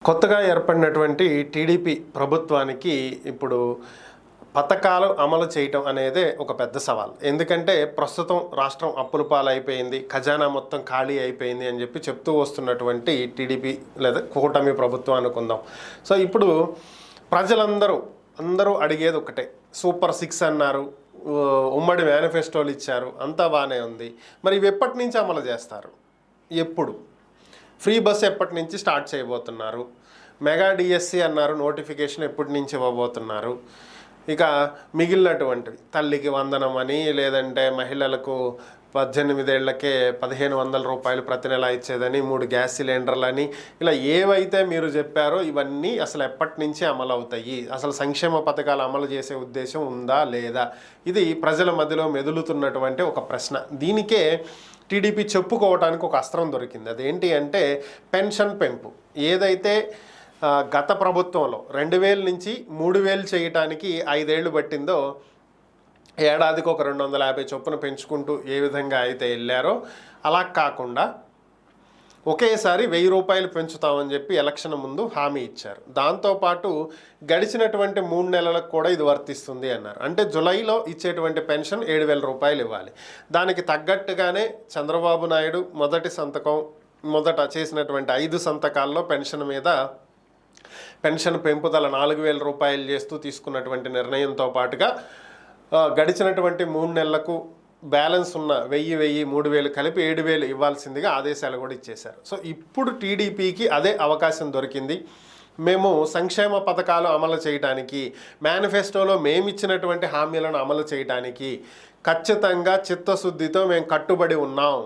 కొత్తగా ఏర్పడినటువంటి టీడీపీ ప్రభుత్వానికి ఇప్పుడు పథకాలు అమలు చేయటం అనేదే ఒక పెద్ద సవాల్. ఎందుకంటే ప్రస్తుతం రాష్ట్రం అప్పుల పాలైపోయింది, ఖజానా మొత్తం ఖాళీ అయిపోయింది అని చెప్పి చెప్తూ వస్తున్నటువంటి టీడీపీ లేదా కూటమి ప్రభుత్వం అనుకుందాం. సో ఇప్పుడు అందరూ అడిగేది ఒకటే, సూపర్ 6 అన్నారు, ఉమ్మడి మేనిఫెస్టోలు ఇచ్చారు, అంతా బాగానే ఉంది. మరి ఇవి ఎప్పటి నుంచి అమలు చేస్తారు? ఎప్పుడు? ఫ్రీ బస్ ఎప్పటి నుంచి స్టార్ట్ చేయబోతున్నారు? మెగా డిఎస్సి అన్నారు, నోటిఫికేషన్ ఎప్పటి నుంచి ఇవ్వబోతున్నారు? ఇక మిగిలినటువంటివి తల్లికి వందనం అని, లేదంటే మహిళలకు 18 ఏళ్లకే 1500 రూపాయలు ప్రతి నెల ఇచ్చేదని, 3 గ్యాస్ సిలిండర్లని, ఇలా ఏవైతే మీరు చెప్పారో ఇవన్నీ అసలు ఎప్పటి నుంచి అమలు అవుతాయి? అసలు సంక్షేమ పథకాలు అమలు చేసే ఉద్దేశం ఉందా లేదా? ఇది ప్రజల మధ్యలో మెదులుతున్నటువంటి ఒక ప్రశ్న. దీనికే టీడీపీ చెప్పుకోవడానికి ఒక అస్త్రం దొరికింది. అదేంటి అంటే పెన్షన్ పెంపు. ఏదైతే గత ప్రభుత్వంలో 2000 నుంచి 3000 చేయటానికి 5 ఏళ్ళు పట్టిందో, ఏడాదికి ఒక 250 చొప్పున పెంచుకుంటూ ఏ విధంగా అయితే వెళ్ళారో అలా కాకుండా ఒకేసారి 1000 రూపాయలు పెంచుతామని చెప్పి ఎలక్షన్ ముందు హామీ ఇచ్చారు. దాంతోపాటు గడిచినటువంటి 3 నెలలకు కూడా ఇది వర్తిస్తుంది అన్నారు. అంటే జులైలో ఇచ్చేటువంటి పెన్షన్ 7000 రూపాయలు ఇవ్వాలి. దానికి తగ్గట్టుగానే చంద్రబాబు నాయుడు మొదట చేసినటువంటి 5 సంతకాల్లో పెన్షన్ పెంపుదల 4000 రూపాయలు చేస్తూ తీసుకున్నటువంటి నిర్ణయంతో పాటుగా గడిచినటువంటి 3 నెలలకు బ్యాలెన్స్ ఉన్న 1000, 3000 కలిపి 7000 ఇవ్వాల్సిందిగా ఆదేశాలు కూడా ఇచ్చేశారు. సో ఇప్పుడు టీడీపీకి అదే అవకాశం దొరికింది. మేము సంక్షేమ పథకాలు అమలు చేయడానికి, మేనిఫెస్టోలో మేమిచ్చినటువంటి హామీలను అమలు చేయడానికి ఖచ్చితంగా చిత్తశుద్ధితో మేము కట్టుబడి ఉన్నాం.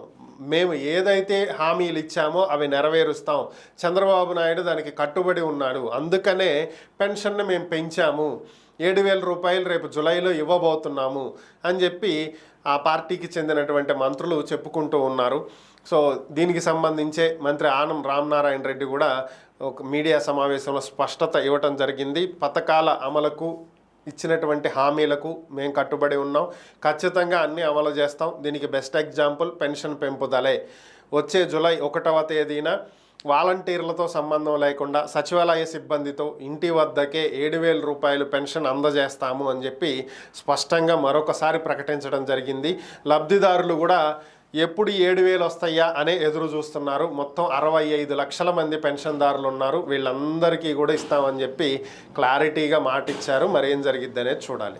మేము ఏదైతే హామీలు ఇచ్చామో అవి నెరవేరుస్తాం. చంద్రబాబు నాయుడు దానికి కట్టుబడి ఉన్నాడు. అందుకనే పెన్షన్ను మేము పెంచాము, 7000 రూపాయలు రేపు జులైలో ఇవ్వబోతున్నాము అని చెప్పి ఆ పార్టీకి చెందినటువంటి మంత్రులు చెప్పుకుంటూ ఉన్నారు. సో దీనికి సంబంధించే మంత్రి ఆనం రామనారాయణ రెడ్డి కూడా ఒక మీడియా సమావేశంలో స్పష్టత ఇవ్వటం జరిగింది. పథకాల అమలుకు ఇచ్చినటువంటి హామీలకు మేము కట్టుబడి ఉన్నాం, ఖచ్చితంగా అన్నీ అమలు చేస్తాం. దీనికి బెస్ట్ ఎగ్జాంపుల్ పెన్షన్ పెంపుదలే. వచ్చే జూలై 1వ తేదీన వాలంటీర్లతో సంబంధం లేకుండా సచివాలయ సిబ్బందితో ఇంటి వద్దకే 7000 రూపాయలు పెన్షన్ అందజేస్తాము అని చెప్పి స్పష్టంగా మరొకసారి ప్రకటించడం జరిగింది. లబ్ధిదారులు కూడా ఎప్పుడు 7000 వస్తాయా అనే ఎదురు చూస్తున్నారు. మొత్తం 65 లక్షల మంది పెన్షన్దారులు ఉన్నారు. వీళ్ళందరికీ కూడా ఇస్తామని చెప్పి క్లారిటీగా మాట ఇచ్చారు. మరేం జరిగిద్ది అనేది చూడాలి.